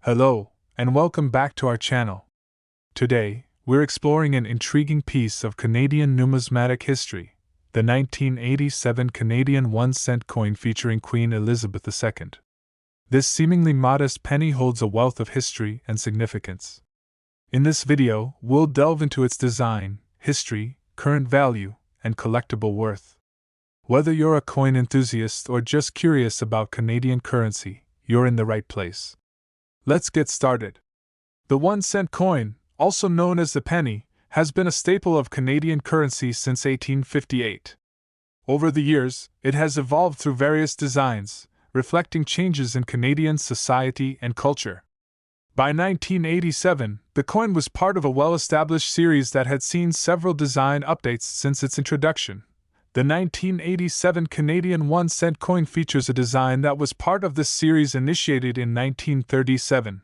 Hello, and welcome back to our channel. Today, we're exploring an intriguing piece of Canadian numismatic history, the 1987 Canadian 1-cent coin featuring Queen Elizabeth II. This seemingly modest penny holds a wealth of history and significance. In this video, we'll delve into its design, history, current value, and collectible worth. Whether you're a coin enthusiast or just curious about Canadian currency, you're in the right place. Let's get started. The 1-cent coin, also known as the penny, has been a staple of Canadian currency since 1858. Over the years, it has evolved through various designs, reflecting changes in Canadian society and culture. By 1987, the coin was part of a well-established series that had seen several design updates since its introduction. The 1987 Canadian 1-cent coin features a design that was part of this series initiated in 1937.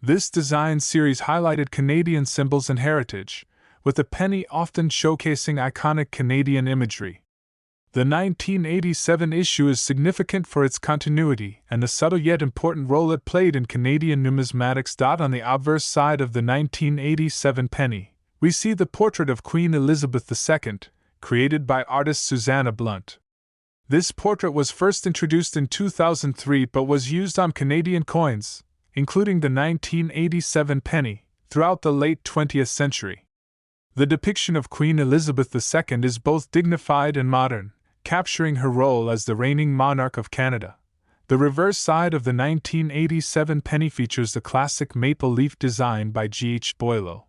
This design series highlighted Canadian symbols and heritage, with the penny often showcasing iconic Canadian imagery. The 1987 issue is significant for its continuity and the subtle yet important role it played in Canadian numismatics. On the obverse side of the 1987 penny, we see the portrait of Queen Elizabeth II, created by artist Susanna Blunt. This portrait was first introduced in 2003 but was used on Canadian coins, including the 1987 penny, throughout the late 20th century. The depiction of Queen Elizabeth II is both dignified and modern, capturing her role as the reigning monarch of Canada. The reverse side of the 1987 penny features the classic maple leaf design by G.H. Boileau.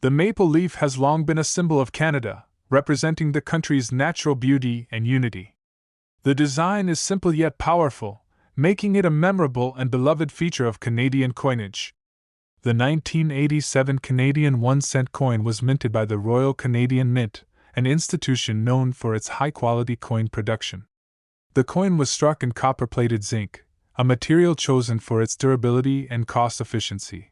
The maple leaf has long been a symbol of Canada, representing the country's natural beauty and unity. The design is simple yet powerful, making it a memorable and beloved feature of Canadian coinage. The 1987 Canadian 1-cent coin was minted by the Royal Canadian Mint, an institution known for its high-quality coin production. The coin was struck in copper-plated zinc, a material chosen for its durability and cost efficiency.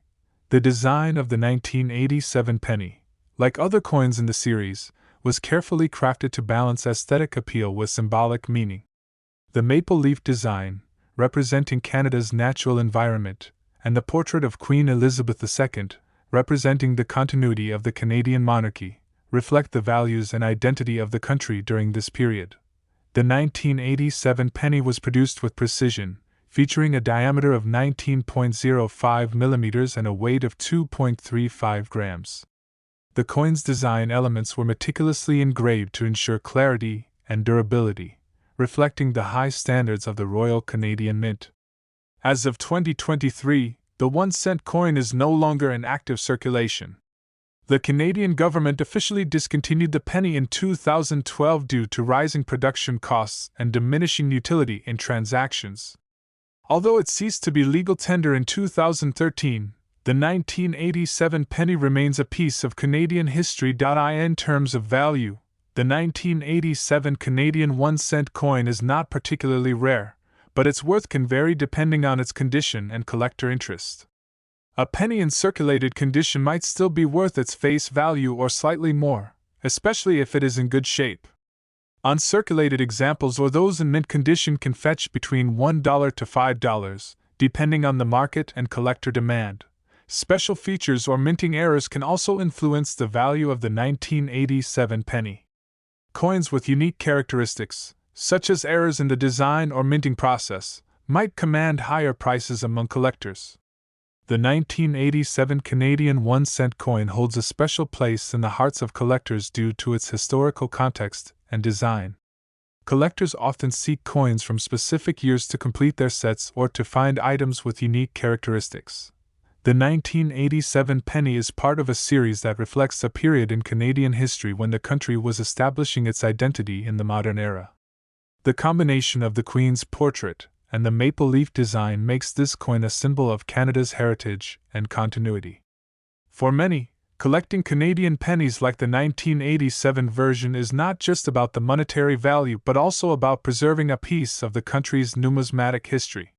The design of the 1987 penny, like other coins in the series, was carefully crafted to balance aesthetic appeal with symbolic meaning. The maple leaf design, representing Canada's natural environment, and the portrait of Queen Elizabeth II, representing the continuity of the Canadian monarchy, reflect the values and identity of the country during this period. The 1987 penny was produced with precision, featuring a diameter of 19.05 mm and a weight of 2.35 grams. The coin's design elements were meticulously engraved to ensure clarity and durability, reflecting the high standards of the Royal Canadian Mint. As of 2023, the 1-cent coin is no longer in active circulation. The Canadian government officially discontinued the penny in 2012 due to rising production costs and diminishing utility in transactions. Although it ceased to be legal tender in 2013, the 1987 penny remains a piece of Canadian history. In terms of value, the 1987 Canadian 1-cent coin is not particularly rare, but its worth can vary depending on its condition and collector interest. A penny in circulated condition might still be worth its face value or slightly more, especially if it is in good shape. Uncirculated examples or those in mint condition can fetch between $1 to $5, depending on the market and collector demand. Special features or minting errors can also influence the value of the 1987 penny. Coins with unique characteristics, such as errors in the design or minting process, might command higher prices among collectors. The 1987 Canadian 1-cent coin holds a special place in the hearts of collectors due to its historical context and design. Collectors often seek coins from specific years to complete their sets or to find items with unique characteristics. The 1987 penny is part of a series that reflects a period in Canadian history when the country was establishing its identity in the modern era. The combination of the Queen's portrait and the maple leaf design makes this coin a symbol of Canada's heritage and continuity. For many, collecting Canadian pennies like the 1987 version is not just about the monetary value but also about preserving a piece of the country's numismatic history.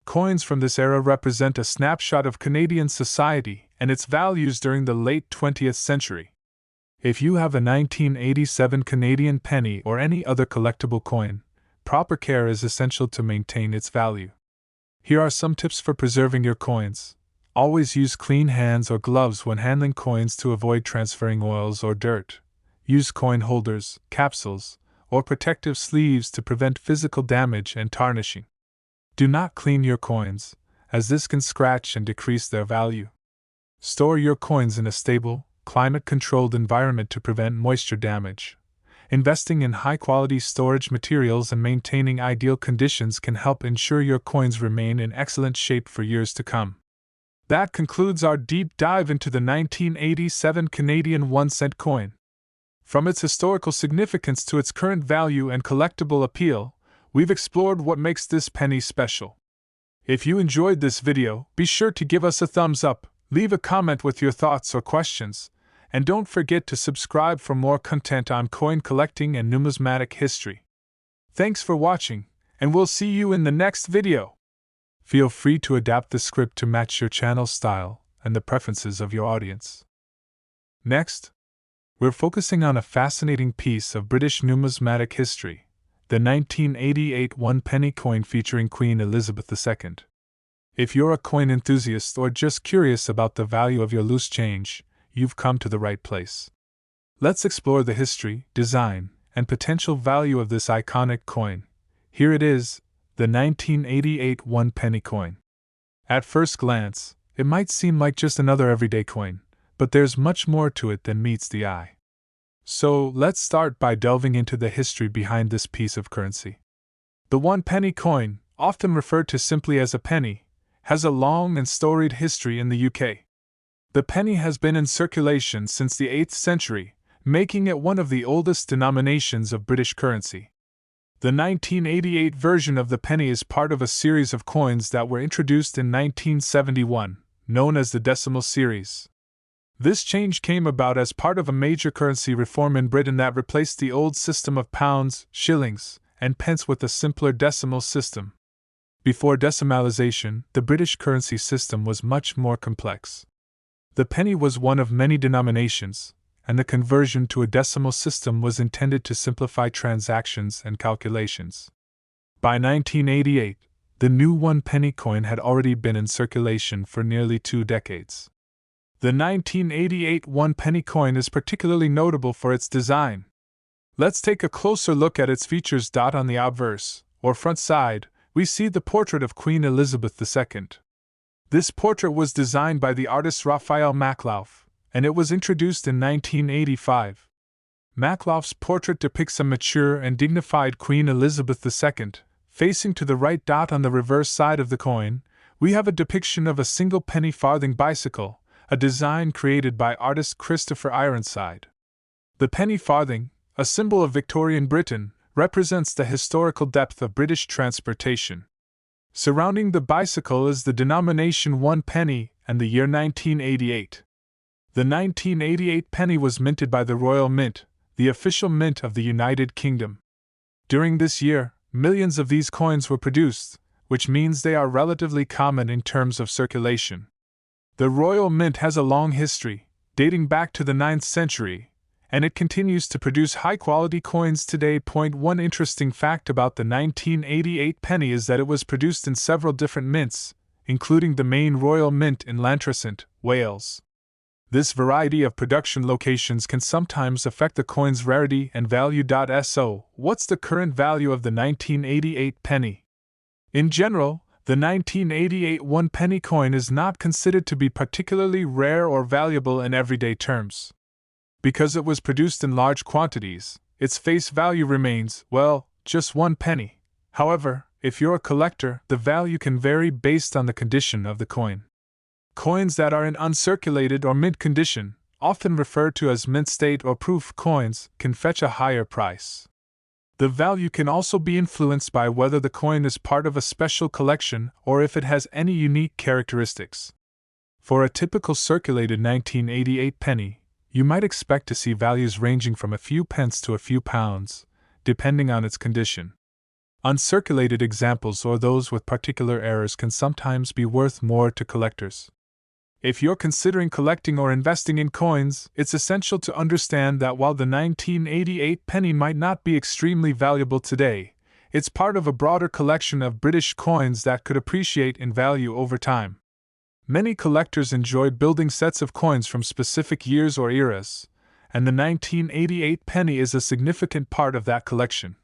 Coins from this era represent a snapshot of Canadian society and its values during the late 20th century. If you have a 1987 Canadian penny or any other collectible coin, proper care is essential to maintain its value. Here are some tips for preserving your coins. Always use clean hands or gloves when handling coins to avoid transferring oils or dirt. Use coin holders, capsules, or protective sleeves to prevent physical damage and tarnishing. Do not clean your coins, as this can scratch and decrease their value. Store your coins in a stable, climate-controlled environment to prevent moisture damage. Investing in high-quality storage materials and maintaining ideal conditions can help ensure your coins remain in excellent shape for years to come. That concludes our deep dive into the 1987 Canadian 1-cent coin. From its historical significance to its current value and collectible appeal, we've explored what makes this penny special. If you enjoyed this video, be sure to give us a thumbs up, leave a comment with your thoughts or questions, and don't forget to subscribe for more content on coin collecting and numismatic history. Thanks for watching, and we'll see you in the next video. Feel free to adapt the script to match your channel style and the preferences of your audience. Next, we're focusing on a fascinating piece of British numismatic history, the 1988 one-penny coin featuring Queen Elizabeth II. If you're a coin enthusiast or just curious about the value of your loose change, you've come to the right place. Let's explore the history, design, and potential value of this iconic coin. Here it is, the 1988 one-penny coin. At first glance, it might seem like just another everyday coin, but there's much more to it than meets the eye. So, let's start by delving into the history behind this piece of currency. The one-penny coin, often referred to simply as a penny, has a long and storied history in the UK. The penny has been in circulation since the 8th century, making it one of the oldest denominations of British currency. The 1988 version of the penny is part of a series of coins that were introduced in 1971, known as the decimal series. This change came about as part of a major currency reform in Britain that replaced the old system of pounds, shillings, and pence with a simpler decimal system. Before decimalization, the British currency system was much more complex. The penny was one of many denominations, and the conversion to a decimal system was intended to simplify transactions and calculations. By 1988, the new one-penny coin had already been in circulation for nearly 2 decades. The 1988 one-penny coin is particularly notable for its design. Let's take a closer look at its features. On the obverse, or front side, we see the portrait of Queen Elizabeth II. This portrait was designed by the artist Raphael Maklauf, and it was introduced in 1985. Maklauf's portrait depicts a mature and dignified Queen Elizabeth II. Facing to the right. On the reverse side of the coin, we have a depiction of a single penny farthing bicycle, a design created by artist Christopher Ironside. The penny farthing, a symbol of Victorian Britain, represents the historical depth of British transportation. Surrounding the bicycle is the denomination 1 penny and the year 1988. The 1988 penny was minted by the Royal Mint, the official mint of the United Kingdom. During this year, millions of these coins were produced, which means they are relatively common in terms of circulation. The Royal Mint has a long history, dating back to the 9th century, and it continues to produce high-quality coins today. One interesting fact about the 1988 penny is that it was produced in several different mints, including the main Royal Mint in Llantrisant, Wales. This variety of production locations can sometimes affect the coin's rarity and value. So, what's the current value of the 1988 penny? In general, the 1988 one-penny coin is not considered to be particularly rare or valuable in everyday terms. Because it was produced in large quantities, its face value remains, well, just 1 penny. However, if you're a collector, the value can vary based on the condition of the coin. Coins that are in uncirculated or mint condition, often referred to as mint state or proof coins, can fetch a higher price. The value can also be influenced by whether the coin is part of a special collection or if it has any unique characteristics. For a typical circulated 1988 penny, you might expect to see values ranging from a few pence to a few pounds, depending on its condition. Uncirculated examples or those with particular errors can sometimes be worth more to collectors. If you're considering collecting or investing in coins, it's essential to understand that while the 1988 penny might not be extremely valuable today, It's part of a broader collection of British coins that could appreciate in value over time. Many collectors enjoy building sets of coins from specific years or eras, and the 1988 penny is a significant part of that collection.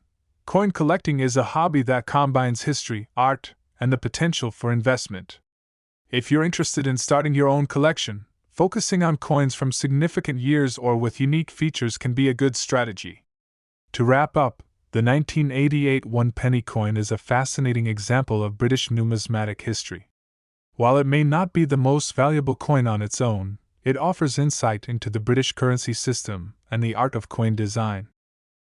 Coin collecting is a hobby that combines history, art, and the potential for investment. If you're interested in starting your own collection, focusing on coins from significant years or with unique features can be a good strategy. To wrap up, the 1988 one-penny coin is a fascinating example of British numismatic history. While it may not be the most valuable coin on its own, it offers insight into the British currency system and the art of coin design.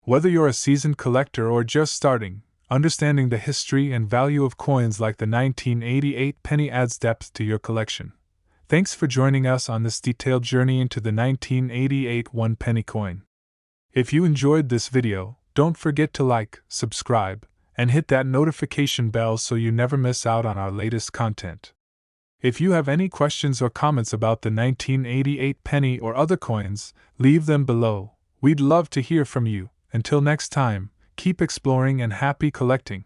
Whether you're a seasoned collector or just starting, understanding the history and value of coins like the 1988 penny adds depth to your collection. Thanks for joining us on this detailed journey into the 1988 one-penny coin. If you enjoyed this video, don't forget to like, subscribe, and hit that notification bell so you never miss out on our latest content. If you have any questions or comments about the 1988 penny or other coins, leave them below. We'd love to hear from you. Until next time, keep exploring and happy collecting.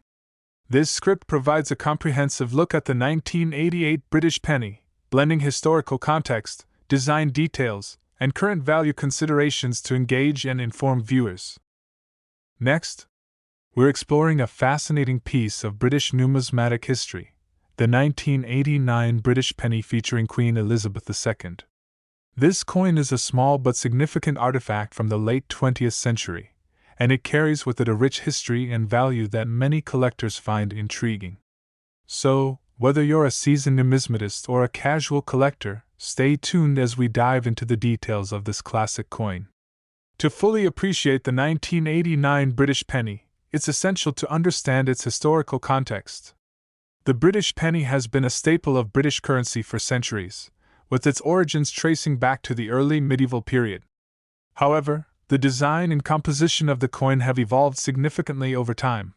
This script provides a comprehensive look at the 1988 British penny, blending historical context, design details, and current value considerations to engage and inform viewers. Next, we're exploring a fascinating piece of British numismatic history, the 1989 British penny featuring Queen Elizabeth II. This coin is a small but significant artifact from the late 20th century, and it carries with it a rich history and value that many collectors find intriguing. So, whether you're a seasoned numismatist or a casual collector, stay tuned as we dive into the details of this classic coin. To fully appreciate the 1989 British penny, it's essential to understand its historical context. The British penny has been a staple of British currency for centuries, with its origins tracing back to the early medieval period. However, the design and composition of the coin have evolved significantly over time.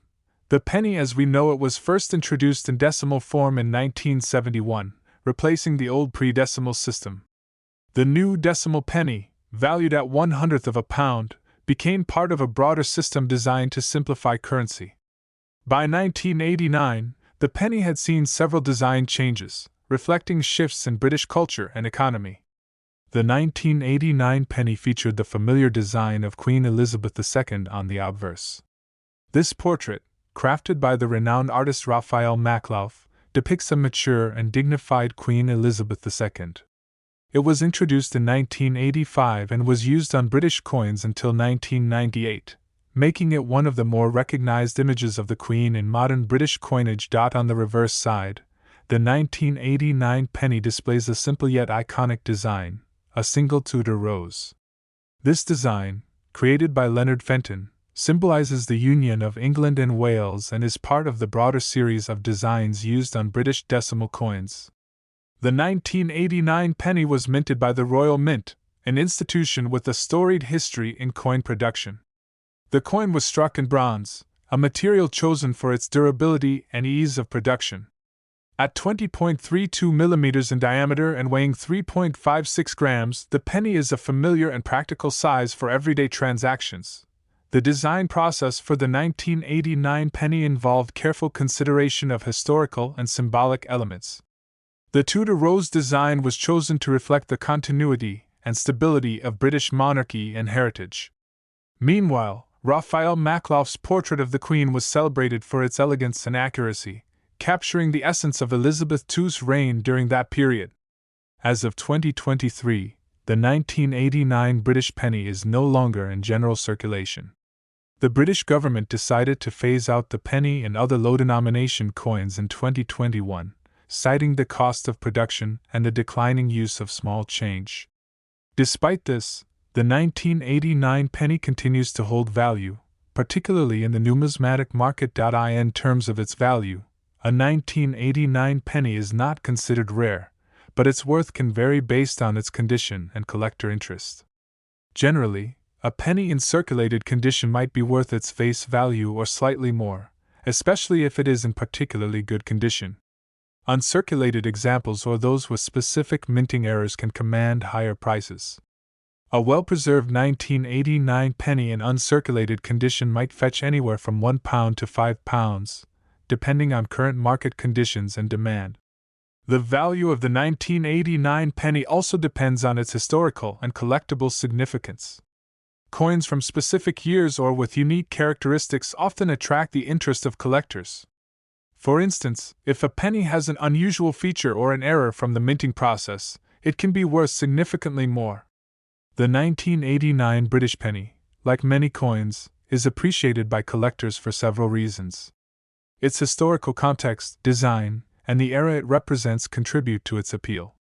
The penny as we know it was first introduced in decimal form in 1971, replacing the old pre-decimal system. The new decimal penny, valued at 1/100th of a pound, became part of a broader system designed to simplify currency. By 1989, the penny had seen several design changes, reflecting shifts in British culture and economy. The 1989 penny featured the familiar design of Queen Elizabeth II on the obverse. This portrait, crafted by the renowned artist Raphael Maklauf, depicts a mature and dignified Queen Elizabeth II. It was introduced in 1985 and was used on British coins until 1998, making it one of the more recognized images of the Queen in modern British coinage. On the reverse side, the 1989 penny displays a simple yet iconic design, a single Tudor rose. This design, created by Leonard Fenton, symbolizes the union of England and Wales and is part of the broader series of designs used on British decimal coins. The 1989 penny was minted by the Royal Mint, an institution with a storied history in coin production. The coin was struck in bronze, a material chosen for its durability and ease of production. At 20.32 mm in diameter and weighing 3.56 grams, the penny is a familiar and practical size for everyday transactions. The design process for the 1989 penny involved careful consideration of historical and symbolic elements. The Tudor rose design was chosen to reflect the continuity and stability of British monarchy and heritage. Meanwhile, Raphael Maklauf's portrait of the Queen was celebrated for its elegance and accuracy, capturing the essence of Elizabeth II's reign during that period. As of 2023, the 1989 British penny is no longer in general circulation. The British government decided to phase out the penny and other low-denomination coins in 2021, citing the cost of production and the declining use of small change. Despite this, the 1989 penny continues to hold value, particularly in the numismatic market. In terms of its value, a 1989 penny is not considered rare, but its worth can vary based on its condition and collector interest. Generally, a penny in circulated condition might be worth its face value or slightly more, especially if it is in particularly good condition. Uncirculated examples or those with specific minting errors can command higher prices. A well-preserved 1989 penny in uncirculated condition might fetch anywhere from £1 to £5, depending on current market conditions and demand. The value of the 1989 penny also depends on its historical and collectible significance. Coins from specific years or with unique characteristics often attract the interest of collectors. For instance, if a penny has an unusual feature or an error from the minting process, it can be worth significantly more. The 1989 British penny, like many coins, is appreciated by collectors for several reasons. Its historical context, design, and the era it represents contribute to its appeal.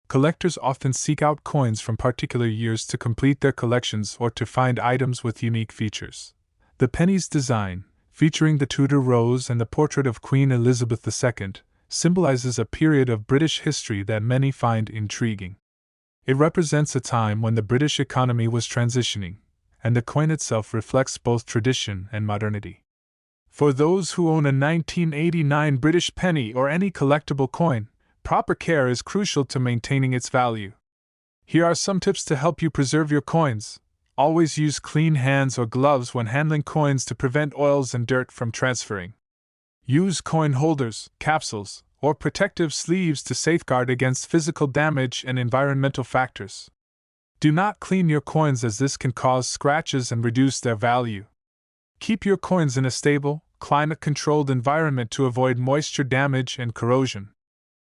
Collectors often seek out coins from particular years to complete their collections or to find items with unique features. The penny's design, featuring the Tudor rose and the portrait of Queen Elizabeth II, symbolizes a period of British history that many find intriguing. It represents a time when the British economy was transitioning, and the coin itself reflects both tradition and modernity. For those who own a 1989 British penny or any collectible coin, proper care is crucial to maintaining its value. Here are some tips to help you preserve your coins. Always use clean hands or gloves when handling coins to prevent oils and dirt from transferring. Use coin holders, capsules, or protective sleeves to safeguard against physical damage and environmental factors. Do not clean your coins as this can cause scratches and reduce their value. Keep your coins in a stable, climate-controlled environment to avoid moisture damage and corrosion.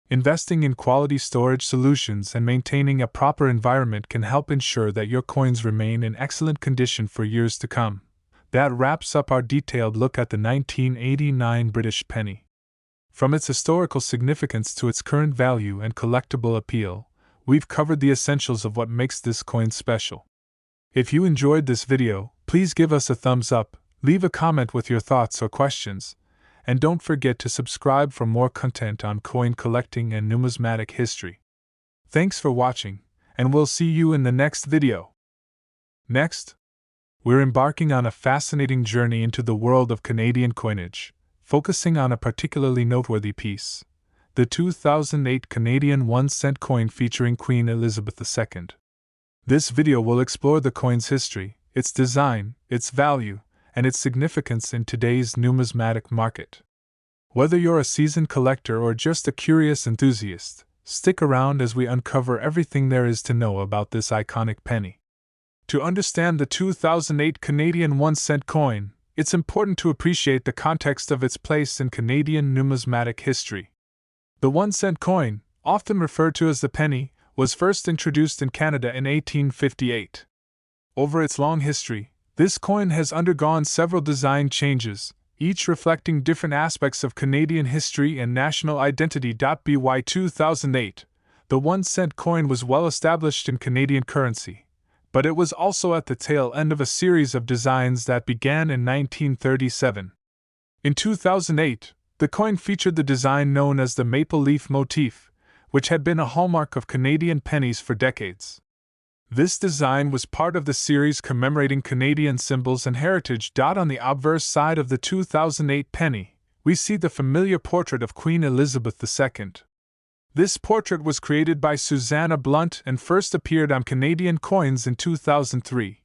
Investing in quality storage solutions and maintaining a proper environment can help ensure that your coins remain in excellent condition for years to come. That wraps up our detailed look at the 1989 British penny. From its historical significance to its current value and collectible appeal, we've covered the essentials of what makes this coin special. If you enjoyed this video, please give us a thumbs up, leave a comment with your thoughts or questions, and don't forget to subscribe for more content on coin collecting and numismatic history. Thanks for watching, and we'll see you in the next video. Next, we're embarking on a fascinating journey into the world of Canadian coinage, focusing on a particularly noteworthy piece, the 2008 Canadian 1-cent coin featuring Queen Elizabeth II. This video will explore the coin's history, its design, its value, and its significance in today's numismatic market. Whether you're a seasoned collector or just a curious enthusiast, stick around as we uncover everything there is to know about this iconic penny. To understand the 2008 Canadian 1-cent coin, it's important to appreciate the context of its place in Canadian numismatic history. The 1-cent coin, often referred to as the penny, was first introduced in Canada in 1858. Over its long history, this coin has undergone several design changes, each reflecting different aspects of Canadian history and national identity. By 2008, the 1-cent coin was well established in Canadian currency, but it was also at the tail end of a series of designs that began in 1937. In 2008, the coin featured the design known as the maple leaf motif, which had been a hallmark of Canadian pennies for decades. This design was part of the series commemorating Canadian symbols and heritage. On the obverse side of the 2008 penny, we see the familiar portrait of Queen Elizabeth II. This portrait was created by Susanna Blunt and first appeared on Canadian coins in 2003.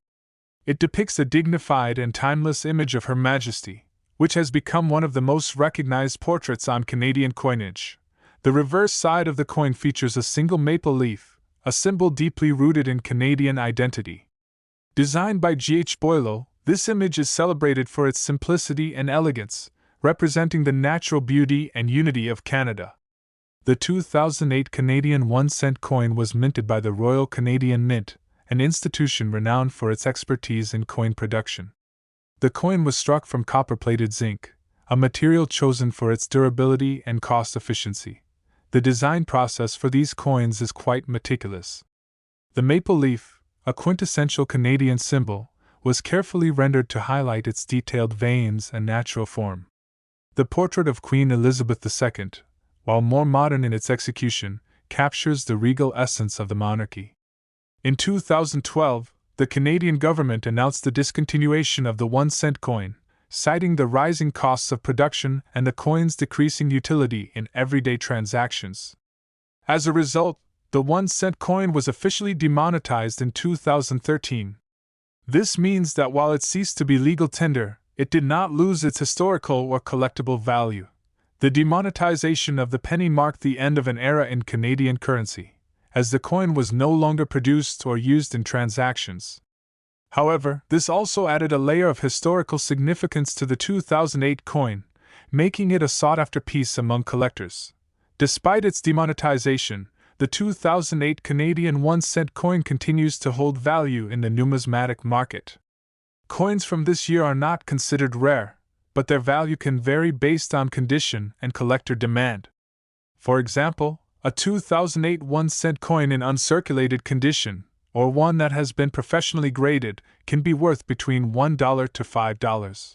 It depicts a dignified and timeless image of Her Majesty, which has become one of the most recognized portraits on Canadian coinage. The reverse side of the coin features a single maple leaf, a symbol deeply rooted in Canadian identity. Designed by G.H. Boileau, this image is celebrated for its simplicity and elegance, representing the natural beauty and unity of Canada. The 2008 Canadian 1-cent coin was minted by the Royal Canadian Mint, an institution renowned for its expertise in coin production. The coin was struck from copper-plated zinc, a material chosen for its durability and cost efficiency. The design process for these coins is quite meticulous. The maple leaf, a quintessential Canadian symbol, was carefully rendered to highlight its detailed veins and natural form. The portrait of Queen Elizabeth II, while more modern in its execution, captures the regal essence of the monarchy. In 2012, the Canadian government announced the discontinuation of the 1-cent coin, citing the rising costs of production and the coin's decreasing utility in everyday transactions. As a result, The 1-cent coin was officially demonetized in 2013. This means that while it ceased to be legal tender, it did not lose its historical or collectible value. The demonetization of the penny marked the end of an era in Canadian currency, as the coin was no longer produced or used in transactions. However, this also added a layer of historical significance to the 2008 coin, making it a sought-after piece among collectors. Despite its demonetization, the 2008 Canadian 1-cent coin continues to hold value in the numismatic market. Coins from this year are not considered rare, but their value can vary based on condition and collector demand. For example, a 2008 1-cent coin in uncirculated condition, or one that has been professionally graded, can be worth between $1 to $5.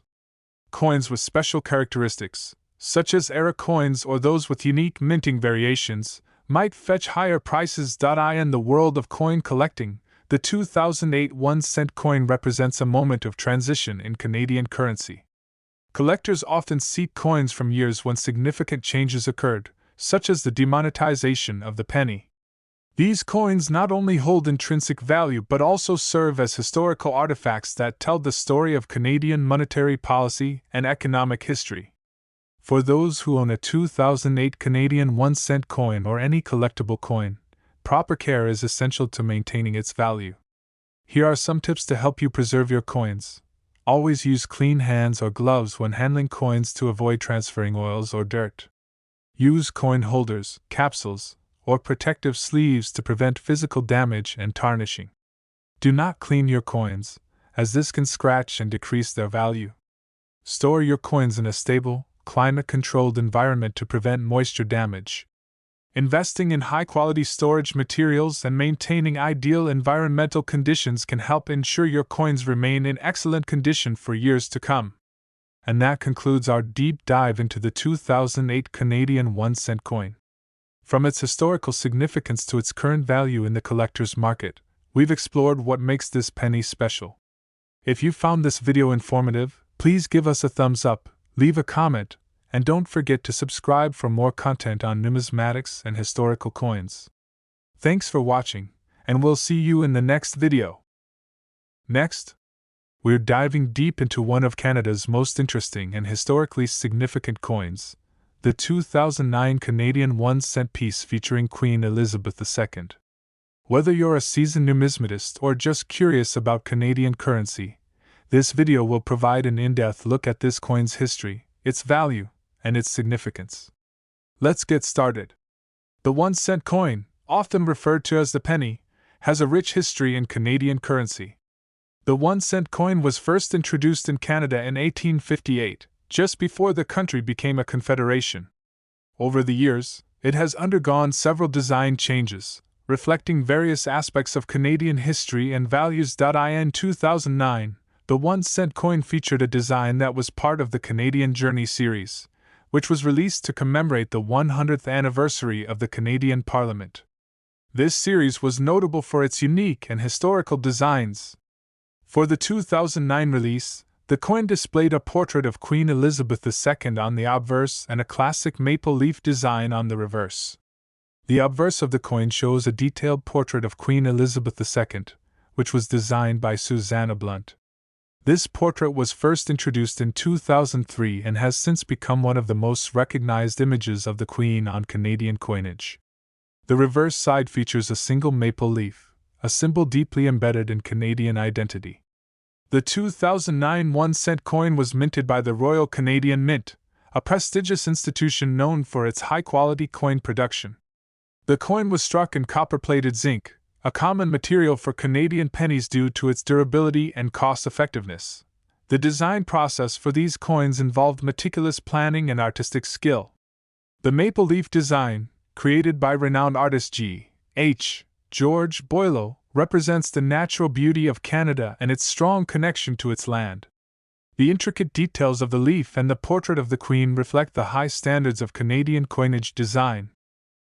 Coins with special characteristics, such as era coins or those with unique minting variations, might fetch higher prices. In the world of coin collecting, the 2008 1-cent coin represents a moment of transition in Canadian currency. Collectors often seek coins from years when significant changes occurred, such as the demonetization of the penny. These coins not only hold intrinsic value but also serve as historical artifacts that tell the story of Canadian monetary policy and economic history. For those who own a 2008 Canadian 1-cent coin or any collectible coin, proper care is essential to maintaining its value. Here are some tips to help you preserve your coins. Always use clean hands or gloves when handling coins to avoid transferring oils or dirt. Use coin holders, capsules, or protective sleeves to prevent physical damage and tarnishing. Do not clean your coins, as this can scratch and decrease their value. Store your coins in a stable, climate-controlled environment to prevent moisture damage. Investing in high-quality storage materials and maintaining ideal environmental conditions can help ensure your coins remain in excellent condition for years to come. And that concludes our deep dive into the 2008 Canadian 1-cent coin. From its historical significance to its current value in the collector's market, we've explored what makes this penny special. If you found this video informative, please give us a thumbs up, leave a comment, and don't forget to subscribe for more content on numismatics and historical coins. Thanks for watching, and we'll see you in the next video. Next, we're diving deep into one of Canada's most interesting and historically significant coins, the 2009 Canadian 1-cent piece featuring Queen Elizabeth II. Whether you're a seasoned numismatist or just curious about Canadian currency, this video will provide an in-depth look at this coin's history, its value, and its significance. Let's get started. The 1-cent coin, often referred to as the penny, has a rich history in Canadian currency. The 1-cent coin was first introduced in Canada in 1858, just before the country became a confederation. Over the years, it has undergone several design changes, reflecting various aspects of Canadian history and values. In 2009, the 1-cent coin featured a design that was part of the Canadian Journey series, which was released to commemorate the 100th anniversary of the Canadian Parliament. This series was notable for its unique and historical designs. For the 2009 release, the coin displayed a portrait of Queen Elizabeth II on the obverse and a classic maple leaf design on the reverse. The obverse of the coin shows a detailed portrait of Queen Elizabeth II, which was designed by Susanna Blunt. This portrait was first introduced in 2003 and has since become one of the most recognized images of the Queen on Canadian coinage. The reverse side features a single maple leaf, a symbol deeply embedded in Canadian identity. The 2009 1-cent coin was minted by the Royal Canadian Mint, a prestigious institution known for its high-quality coin production. The coin was struck in copper-plated zinc, a common material for Canadian pennies due to its durability and cost-effectiveness. The design process for these coins involved meticulous planning and artistic skill. The maple leaf design, created by renowned artist G.H. George Boileau, represents the natural beauty of Canada and its strong connection to its land. The intricate details of the leaf and the portrait of the Queen reflect the high standards of Canadian coinage design.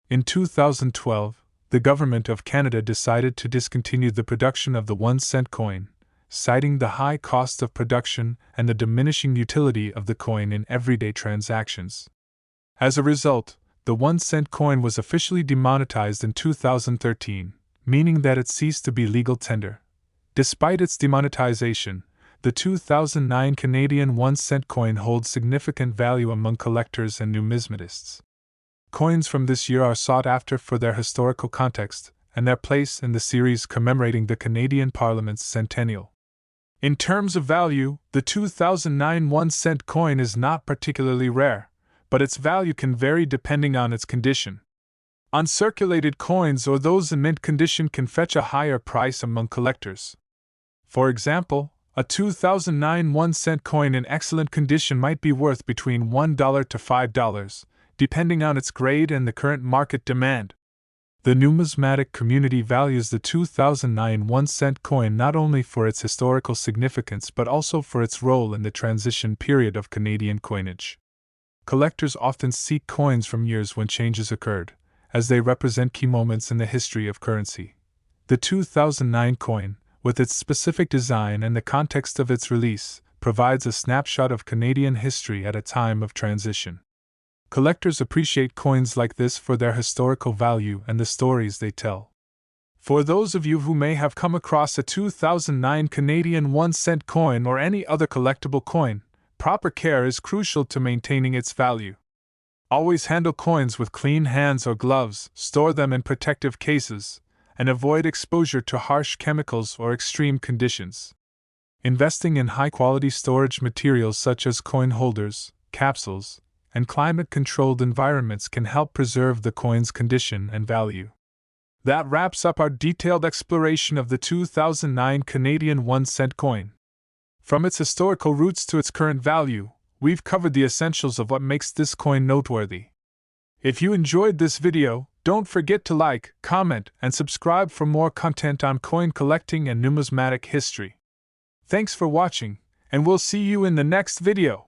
In 2012, the Government of Canada decided to discontinue the production of the 1-cent coin, citing the high cost of production and the diminishing utility of the coin in everyday transactions. As a result, the 1-cent coin was officially demonetized in 2013, meaning that it ceased to be legal tender. Despite its demonetization, the 2009 Canadian 1-cent coin holds significant value among collectors and numismatists. Coins from this year are sought after for their historical context and their place in the series commemorating the Canadian Parliament's centennial. In terms of value, the 2009 1-cent coin is not particularly rare, but its value can vary depending on its condition. Uncirculated coins or those in mint condition can fetch a higher price among collectors. For example, a 2009 1-cent coin in excellent condition might be worth between $1 to $5, depending on its grade and the current market demand. The numismatic community values the 2009 1-cent coin not only for its historical significance but also for its role in the transition period of Canadian coinage. Collectors often seek coins from years when changes occurred, as they represent key moments in the history of currency. The 2009 coin, with its specific design and the context of its release, provides a snapshot of Canadian history at a time of transition. Collectors appreciate coins like this for their historical value and the stories they tell. For those of you who may have come across a 2009 Canadian 1-cent coin or any other collectible coin, proper care is crucial to maintaining its value. Always handle coins with clean hands or gloves, store them in protective cases, and avoid exposure to harsh chemicals or extreme conditions. Investing in high-quality storage materials such as coin holders, capsules, and climate-controlled environments can help preserve the coin's condition and value. That wraps up our detailed exploration of the 2009 Canadian 1-cent coin. From its historical roots to its current value, we've covered the essentials of what makes this coin noteworthy. If you enjoyed this video, don't forget to like, comment, and subscribe for more content on coin collecting and numismatic history. Thanks for watching, and we'll see you in the next video.